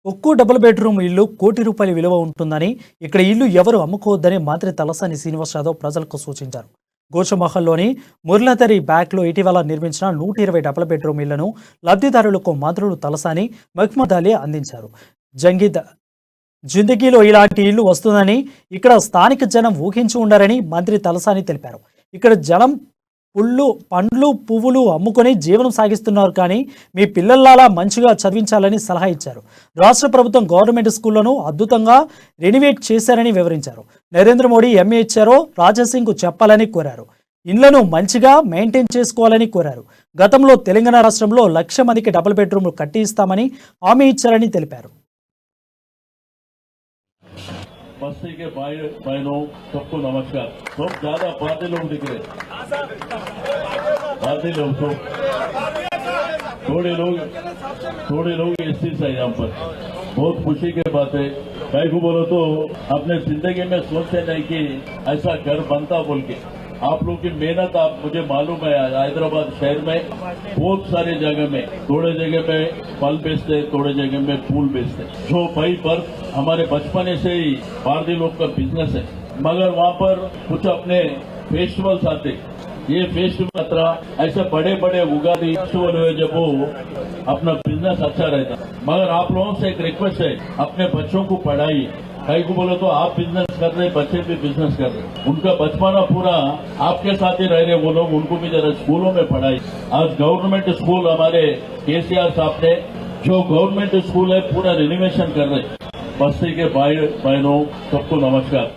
ఒక్కో double bedroom ఇల్లు కోటి రూపాయల విలువ ఉంటుందని, ఇక్కడ ఇల్లు ఎవరు అమ్ముకోవద్దని మంత్రి తలసాని శ్రీనివాస్ యాదవ్ ప్రజలకు సూచించారు. గోషమహల్లోని మురళీధరి బ్యాక్లో ఇటీవల నిర్మించిన 120 డబుల్ బెడ్రూమ్ ఇళ్లను లబ్ధిదారులకు మంత్రులు తలసాని, మహ్మద్ అలీ అందించారు. జిందగీలో ఇలాంటి ఇల్లు వస్తుందని ఇక్కడ స్థానిక జనం ఊహించి ఉండారని మంత్రి తలసాని తెలిపారు. ఇక్కడ జనం పండ్లు పువ్వులు అమ్ముకొని జీవనం సాగిస్తున్నారు, కానీ మీ పిల్లల్లాలా మంచిగా చదివించాలని సలహా ఇచ్చారు. రాష్ట్ర ప్రభుత్వం గవర్నమెంట్ స్కూళ్లను అద్భుతంగా రెనోవేట్ చేశారని వివరించారు. నరేంద్ర మోడీ ఎంఏ ఇచ్చారో రాజాసింగ్కు చెప్పాలని కోరారు. ఇళ్లను మంచిగా మెయింటైన్ చేసుకోవాలని కోరారు. గతంలో తెలంగాణ రాష్ట్రంలో 1,00,000 మందికి డబుల్ బెడ్రూమ్లు కట్టి ఇస్తామని హామీ ఇచ్చారని తెలిపారు. बस्ती के भाई बहनों सबको नमस्कार। सब ज्यादा भारतीय लोग दिख रहे, भारतीय लोग तो थोड़े लोग एससी है यहाँ पर। बहुत खुशी की बात है। भाई को बोलो तो अपने जिंदगी में सोचते नहीं कि ऐसा घर बनता बोल के। आप लोग की मेहनत आप मुझे मालूम है। हैदराबाद शहर में बहुत सारे जगह में, थोड़े जगह में फल बेचते, थोड़े जगह में फूल बेचते। जो भाई पर हमारे बचपन से ही भारतीय लोग का बिजनेस है, मगर वहाँ पर कुछ अपने फेस्टिवल्स आते। ये फेस्टिवल ऐसे बड़े बड़े उगादी फेस्टिवल हुए जब वो अपना बिजनेस अच्छा रहता। मगर आप लोगों से एक रिक्वेस्ट है, अपने बच्चों को पढ़ाइए। कई को बोले तो आप बिजनेस कर रहे, बच्चे भी बिजनेस कर रहे, उनका बचपना पूरा आपके साथ ही रह रहे वो लोग, उनको भी जरा स्कूलों में पढ़ाई। आज गवर्नमेंट स्कूल हमारे केसीआर साहब ने जो गवर्नमेंट स्कूल है पूरा रिनोवेशन कर रहे। बस्ती के भाई बहनों सबको नमस्कार।